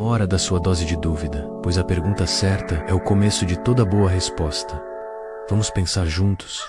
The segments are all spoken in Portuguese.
Hora da sua dose de dúvida, pois a pergunta certa é o começo de toda boa resposta. Vamos pensar juntos?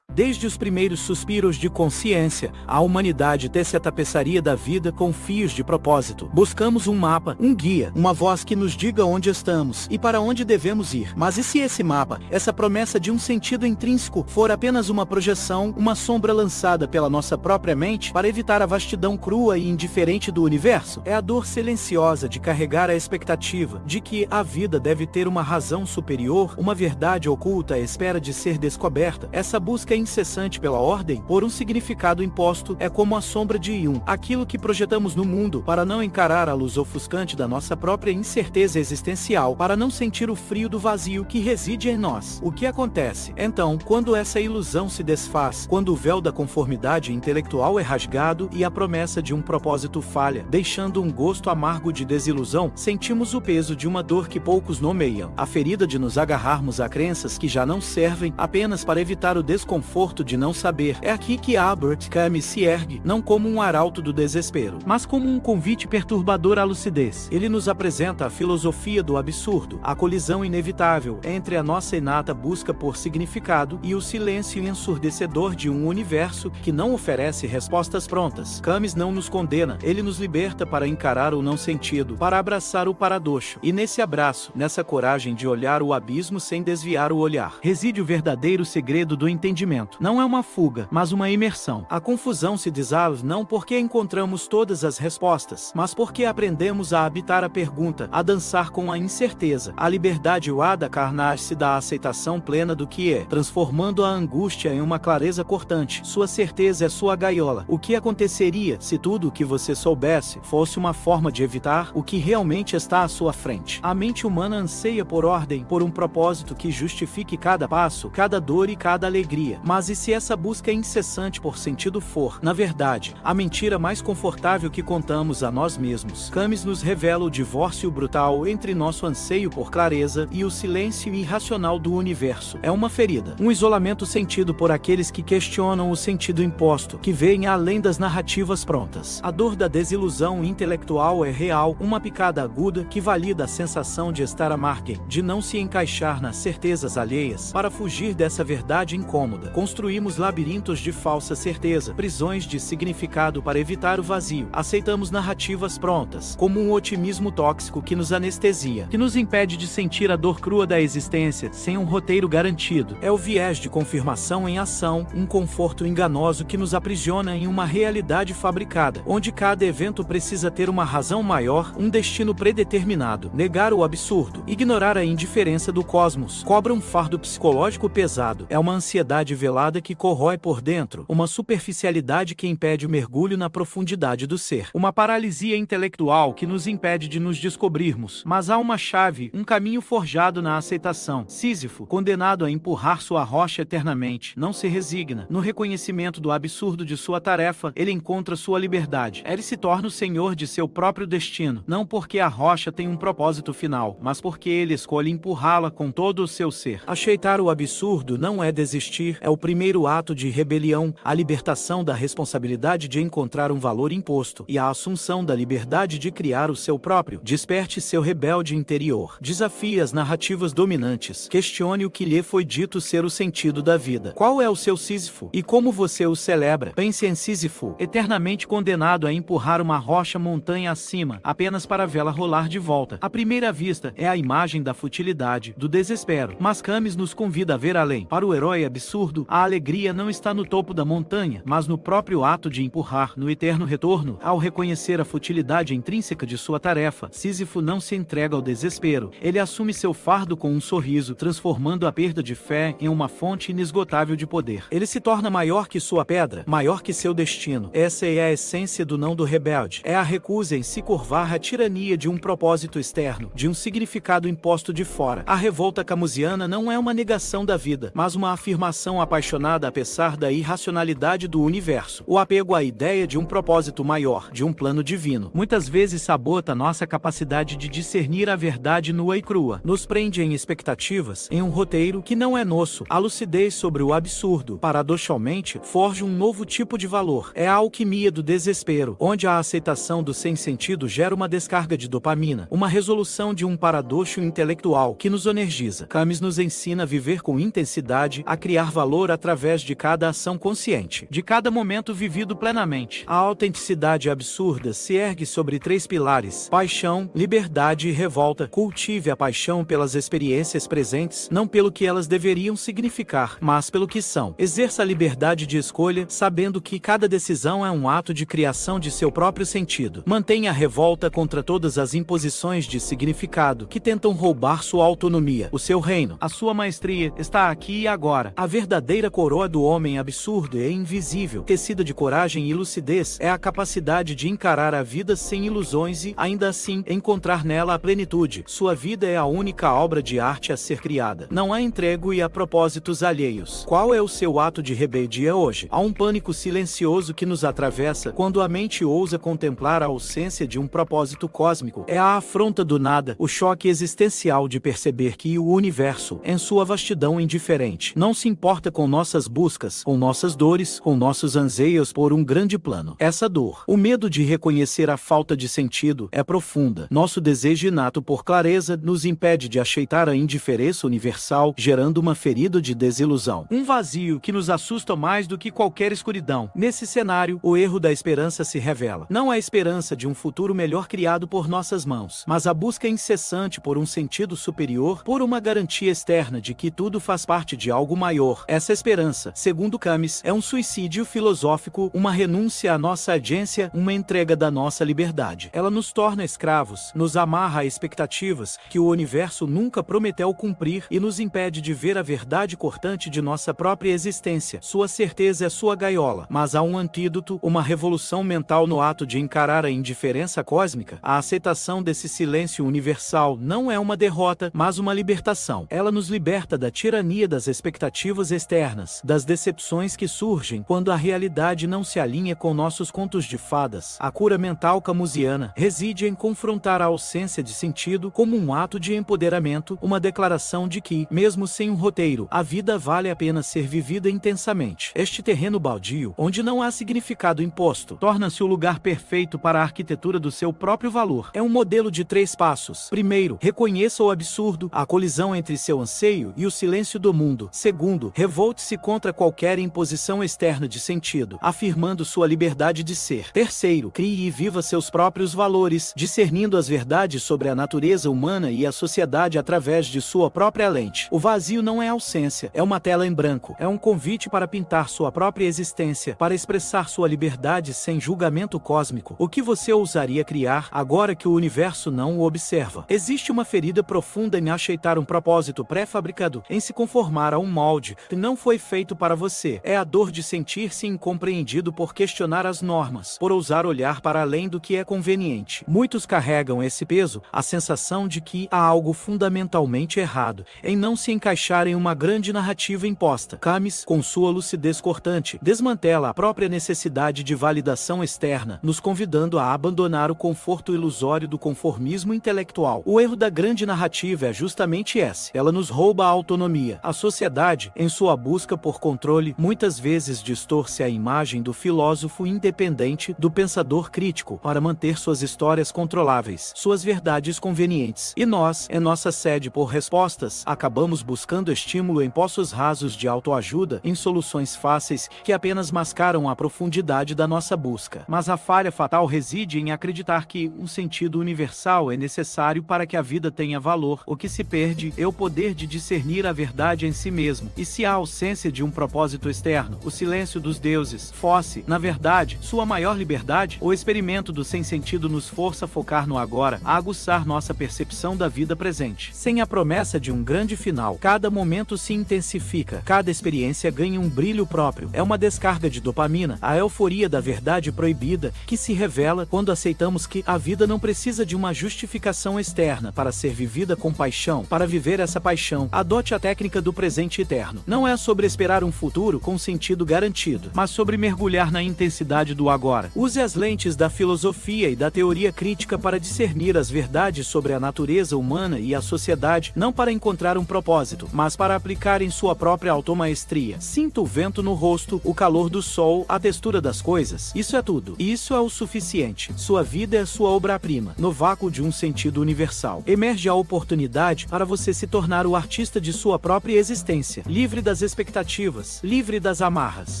Desde os primeiros suspiros de consciência, a humanidade tece a tapeçaria da vida com fios de propósito. Buscamos um mapa, um guia, uma voz que nos diga onde estamos e para onde devemos ir. Mas e se esse mapa, essa promessa de um sentido intrínseco, for apenas uma projeção, uma sombra lançada pela nossa própria mente para evitar a vastidão crua e indiferente do universo? É a dor silenciosa de carregar a expectativa de que a vida deve ter uma razão superior, uma verdade oculta à espera de ser descoberta. Essa busca incessante pela ordem, por um significado imposto, é como a sombra de Yun, aquilo que projetamos no mundo para não encarar a luz ofuscante da nossa própria incerteza existencial, para não sentir o frio do vazio que reside em nós. O que acontece, então, quando essa ilusão se desfaz, quando o véu da conformidade intelectual é rasgado e a promessa de um propósito falha, deixando um gosto amargo de desilusão, sentimos o peso de uma dor que poucos nomeiam, a ferida de nos agarrarmos a crenças que já não servem apenas para evitar o desconforto de não saber. É aqui que Albert Camus se ergue, não como um arauto do desespero, mas como um convite perturbador à lucidez. Ele nos apresenta a filosofia do absurdo, a colisão inevitável entre a nossa inata busca por significado e o silêncio ensurdecedor de um universo que não oferece respostas prontas. Camus não nos condena, ele nos liberta para encarar o não sentido, para abraçar o paradoxo. E nesse abraço, nessa coragem de olhar o abismo sem desviar o olhar, reside o verdadeiro segredo do entendimento. Não é uma fuga, mas uma imersão. A confusão se desarma não porque encontramos todas as respostas, mas porque aprendemos a habitar a pergunta, a dançar com a incerteza. A liberdade da carnage-se da aceitação plena do que é, transformando a angústia em uma clareza cortante. Sua certeza é sua gaiola. O que aconteceria se tudo o que você soubesse fosse uma forma de evitar o que realmente está à sua frente? A mente humana anseia por ordem, por um propósito que justifique cada passo, cada dor e cada alegria. Mas e se essa busca incessante por sentido for, na verdade, a mentira mais confortável que contamos a nós mesmos? Camus nos revela o divórcio brutal entre nosso anseio por clareza e o silêncio irracional do universo. É uma ferida, um isolamento sentido por aqueles que questionam o sentido imposto, que veem além das narrativas prontas. A dor da desilusão intelectual é real, uma picada aguda que valida a sensação de estar à margem, de não se encaixar nas certezas alheias. Para fugir dessa verdade incômoda, construímos labirintos de falsa certeza, prisões de significado para evitar o vazio. Aceitamos narrativas prontas, como um otimismo tóxico que nos anestesia, que nos impede de sentir a dor crua da existência sem um roteiro garantido. É o viés de confirmação em ação, um conforto enganoso que nos aprisiona em uma realidade fabricada, onde cada evento precisa ter uma razão maior, um destino predeterminado. Negar o absurdo, ignorar a indiferença do cosmos, cobra um fardo psicológico pesado. É uma ansiedade velada que corrói por dentro, uma superficialidade que impede o mergulho na profundidade do ser, uma paralisia intelectual que nos impede de nos descobrirmos. Mas há uma chave, um caminho forjado na aceitação. Sísifo, condenado a empurrar sua rocha eternamente, não se resigna. No reconhecimento do absurdo de sua tarefa, ele encontra sua liberdade. Ele se torna o senhor de seu próprio destino, não porque a rocha tem um propósito final, mas porque ele escolhe empurrá-la com todo o seu ser. Aceitar o absurdo não é desistir, é o primeiro ato de rebelião, a libertação da responsabilidade de encontrar um valor imposto e a assunção da liberdade de criar o seu próprio. Desperte seu rebelde interior. Desafie as narrativas dominantes. Questione o que lhe foi dito ser o sentido da vida. Qual é o seu Sísifo e como você o celebra? Pense em Sísifo, eternamente condenado a empurrar uma rocha montanha acima, apenas para vê-la rolar de volta. À primeira vista, é a imagem da futilidade, do desespero. Mas Camus nos convida a ver além. Para o herói absurdo, a alegria não está no topo da montanha, mas no próprio ato de empurrar, no eterno retorno. Ao reconhecer a futilidade intrínseca de sua tarefa, Sísifo não se entrega ao desespero. Ele assume seu fardo com um sorriso, transformando a perda de fé em uma fonte inesgotável de poder. Ele se torna maior que sua pedra, maior que seu destino. Essa é a essência do não do rebelde. É a recusa em se curvar à tirania de um propósito externo, de um significado imposto de fora. A revolta camusiana não é uma negação da vida, mas uma afirmação apaixonada apesar da irracionalidade do universo. O apego à ideia de um propósito maior, de um plano divino, muitas vezes sabota nossa capacidade de discernir a verdade nua e crua. Nos prende em expectativas, em um roteiro que não é nosso. A lucidez sobre o absurdo, paradoxalmente, forja um novo tipo de valor. É a alquimia do desespero, onde a aceitação do sem-sentido gera uma descarga de dopamina, uma resolução de um paradoxo intelectual que nos energiza. Camus nos ensina a viver com intensidade, a criar valor através de cada ação consciente, de cada momento vivido plenamente. A autenticidade absurda se ergue sobre 3 pilares: paixão, liberdade e revolta. Cultive a paixão pelas experiências presentes, não pelo que elas deveriam significar, mas pelo que são. Exerça a liberdade de escolha, sabendo que cada decisão é um ato de criação de seu próprio sentido. Mantenha a revolta contra todas as imposições de significado que tentam roubar sua autonomia. O seu reino, a sua maestria, está aqui e agora. A verdadeira coroa do homem absurdo e invisível, tecida de coragem e lucidez, é a capacidade de encarar a vida sem ilusões e, ainda assim, encontrar nela a plenitude. Sua vida é a única obra de arte a ser criada. Não há entrego e a propósitos alheios. Qual é o seu ato de rebeldia hoje? Há um pânico silencioso que nos atravessa quando a mente ousa contemplar a ausência de um propósito cósmico. É a afronta do nada, o choque existencial de perceber que o universo, em sua vastidão indiferente, não se importa com nossas buscas, com nossas dores, com nossos anseios por um grande plano. Essa dor, o medo de reconhecer a falta de sentido, é profunda. Nosso desejo inato por clareza nos impede de aceitar a indiferença universal, gerando uma ferida de desilusão. Um vazio que nos assusta mais do que qualquer escuridão. Nesse cenário, o erro da esperança se revela. Não a esperança de um futuro melhor criado por nossas mãos, mas a busca incessante por um sentido superior, por uma garantia externa de que tudo faz parte de algo maior. Essa esperança, segundo Camus, é um suicídio filosófico, uma renúncia à nossa agência, uma entrega da nossa liberdade. Ela nos torna escravos, nos amarra a expectativas que o universo nunca prometeu cumprir e nos impede de ver a verdade cortante de nossa própria existência. Sua certeza é sua gaiola, mas há um antídoto, uma revolução mental no ato de encarar a indiferença cósmica. A aceitação desse silêncio universal não é uma derrota, mas uma libertação. Ela nos liberta da tirania das expectativas externas, das decepções que surgem quando a realidade não se alinha com nossos contos de fadas. A cura mental camusiana reside em confrontar a ausência de sentido como um ato de empoderamento, uma declaração de que, mesmo sem um roteiro, a vida vale a pena ser vivida intensamente. Este terreno baldio, onde não há significado imposto, torna-se o lugar perfeito para a arquitetura do seu próprio valor. É um modelo de 3 passos. Primeiro, reconheça o absurdo, a colisão entre seu anseio e o silêncio do mundo. Segundo, revolte-se contra qualquer imposição externa de sentido, afirmando sua liberdade de ser. Terceiro, crie e viva seus próprios valores, discernindo as verdades sobre a natureza humana e a sociedade através de sua própria lente. O vazio não é ausência, é uma tela em branco. É um convite para pintar sua própria existência, para expressar sua liberdade sem julgamento cósmico. O que você ousaria criar agora que o universo não o observa? Existe uma ferida profunda em aceitar um propósito pré-fabricado, em se conformar a um molde que não foi feito para você. É a dor de sentir-se incompreendido por questionar as normas, por ousar olhar para além do que é conveniente. Muitos carregam esse peso, a sensação de que há algo fundamentalmente errado em não se encaixar em uma grande narrativa imposta. Camus, com sua lucidez cortante, desmantela a própria necessidade de validação externa, nos convidando a abandonar o conforto ilusório do conformismo intelectual. O erro da grande narrativa é justamente esse. Ela nos rouba a autonomia. A sociedade, em sua busca por controle, muitas vezes distorce a imagem do filósofo independente, do pensador crítico, para manter suas histórias controláveis, suas verdades convenientes. E nós, em nossa sede por respostas, acabamos buscando estímulo em poços rasos de autoajuda, em soluções fáceis que apenas mascaram a profundidade da nossa busca. Mas a falha fatal reside em acreditar que um sentido universal é necessário para que a vida tenha valor. O que se perde é o poder de discernir a verdade em si mesmo. E se há ausência de um propósito externo, o silêncio dos deuses, fosse, na verdade, sua maior liberdade, o experimento do sem-sentido nos força a focar no agora, a aguçar nossa percepção da vida presente. Sem a promessa de um grande final, cada momento se intensifica, cada experiência ganha um brilho próprio. É uma descarga de dopamina, a euforia da verdade proibida, que se revela quando aceitamos que a vida não precisa de uma justificação externa para ser vivida com paixão. Para viver essa paixão, adote a técnica do presente eterno. Não é sobre esperar um futuro com sentido garantido, mas sobre mergulhar na intensidade do agora. Use as lentes da filosofia e da teoria crítica para discernir as verdades sobre a natureza humana e a sociedade, não para encontrar um propósito, mas para aplicar em sua própria automaestria. Sinta o vento no rosto, o calor do sol, a textura das coisas. Isso é tudo. Isso é o suficiente. Sua vida é sua obra-prima. No vácuo de um sentido universal, emerge a oportunidade para você se tornar o artista de sua própria existência, livre das expectativas, livre das amarras.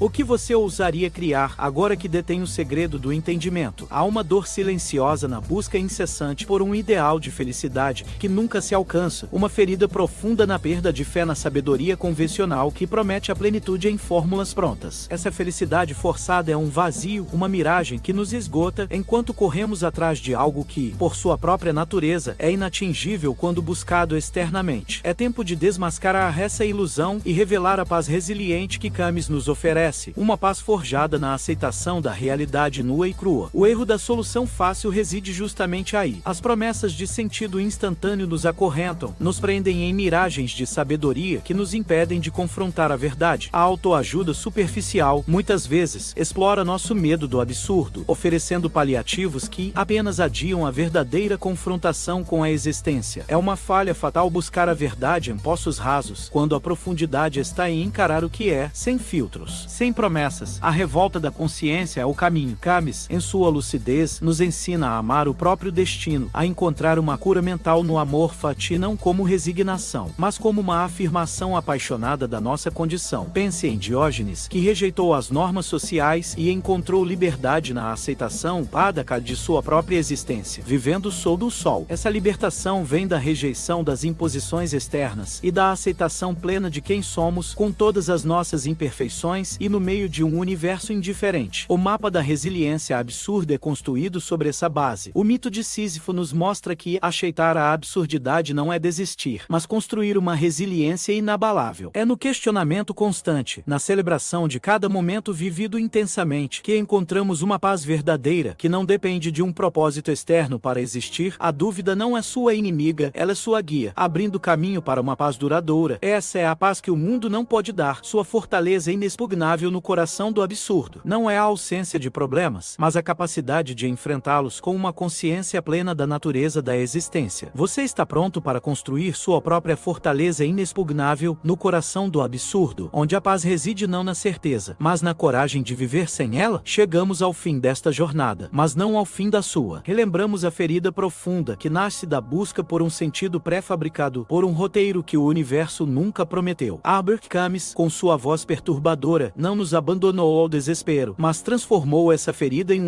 O que você ousaria criar agora que detém o segredo do entendimento? Há uma dor silenciosa na busca incessante por um ideal de felicidade que nunca se alcança, uma ferida profunda na perda de fé na sabedoria convencional que promete a plenitude em fórmulas prontas. Essa felicidade forçada é um vazio, uma miragem que nos esgota enquanto corremos atrás de algo que, por sua própria natureza, é inatingível quando buscado externamente. É tempo de desmascarar essa ilusão e revelar a paz resiliente que Camus nos oferece, uma paz forjada na aceitação da realidade nua e crua. O erro da solução fácil reside justamente aí. As promessas de sentido instantâneo nos acorrentam, nos prendem em miragens de sabedoria que nos impedem de confrontar a verdade. A autoajuda superficial, muitas vezes, explora nosso medo do absurdo, oferecendo paliativos que apenas adiam a verdadeira confrontação com a existência. É uma falha fatal buscar a verdade em poços rasos, quando a profundidade está em encarar o que é, sem filtros, sem promessas. A revolta da consciência é o caminho. Camus, em sua lucidez, nos ensina a amar o próprio destino, a encontrar uma cura mental no amor fati, não como resignação, mas como uma afirmação apaixonada da nossa condição. Pense em Diógenes, que rejeitou as normas sociais e encontrou liberdade na aceitação pádaca de sua própria existência, vivendo sob o sol. Essa libertação vem da rejeição das imposições externas e da aceitação plena de quem somos, com todas as nossas imperfeições e no meio de um universo indiferente. O mapa da resiliência absurda é construído sobre essa base. O mito de Sísifo nos mostra que aceitar a absurdidade não é desistir, mas construir uma resiliência inabalável. É no questionamento constante, na celebração de cada momento vivido intensamente, que encontramos uma paz verdadeira, que não depende de um propósito externo para existir. A dúvida não é sua inimiga, ela é sua guia, abrindo caminho para uma paz duradoura. Essa é a paz que o mundo não pode dar, sua fortaleza inexpugnável no coração do absurdo. Não é a ausência de problemas, mas a capacidade de enfrentá-los com uma consciência plena da natureza da existência. Você está pronto para construir sua própria fortaleza inexpugnável no coração do absurdo, onde a paz reside não na certeza, mas na coragem de viver sem ela? Chegamos ao fim desta jornada, mas não ao fim da sua. Relembramos a ferida profunda que nasce da busca por um sentido pré-fabricado, por um roteiro que o universo nunca prometeu. Albert Camus, com sua voz perturbadora, não nos abandonou ao desespero, mas transformou essa ferida em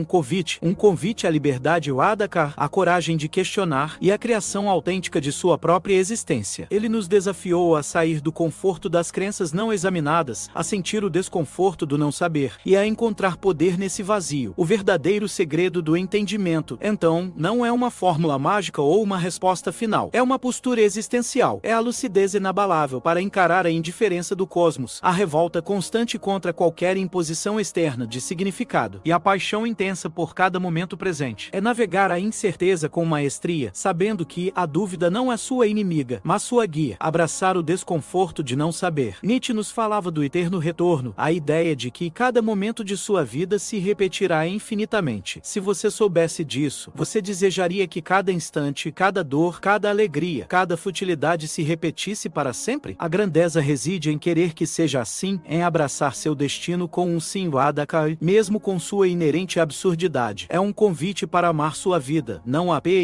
um convite à liberdade Wadakar, a coragem de questionar e a criação autêntica de sua própria existência. Ele nos desafiou a sair do conforto das crenças não examinadas, a sentir o desconforto do não saber e a encontrar poder nesse vazio, o verdadeiro segredo do entendimento. Então, não é uma fórmula mágica ou uma resposta final, é uma postura existencial, é a lucidez inabalável para encarar a indiferença do cosmos, a revolta constante contra qualquer imposição externa de significado e a paixão intensa por cada momento presente. É navegar a incerteza com maestria, sabendo que a dúvida não é sua inimiga, mas sua guia, abraçar o desconforto de não saber. Nietzsche nos falava do eterno retorno, a ideia de que cada momento de sua vida se repetirá infinitamente. Se você soubesse disso, você desejaria que cada instante, cada dor, cada alegria, cada futilidade se repetisse para sempre? A grandeza reside em querer que seja assim, em abraçar seu destino com um sim Wadakar, mesmo com sua inerente absurdidade. É um convite para amar sua vida, não apenas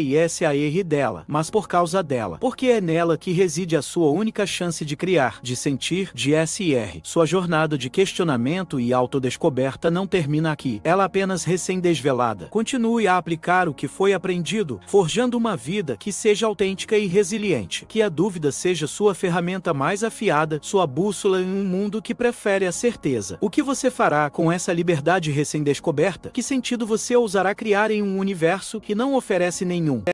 dela, mas por causa dela, porque é nela que reside a sua única chance de criar, de sentir, de SR. Sua jornada de questionamento e autodescoberta não termina aqui, ela apenas recém-desvelada. Continue a aplicar o que foi aprendido, forjando uma vida que seja autêntica e resiliente. Que a dúvida seja sua ferramenta mais afiada, sua bússola em um mundo que prefere a certeza. O que você fará com essa liberdade recém-descoberta? Que sentido você ousará criar em um universo que não oferece nenhum?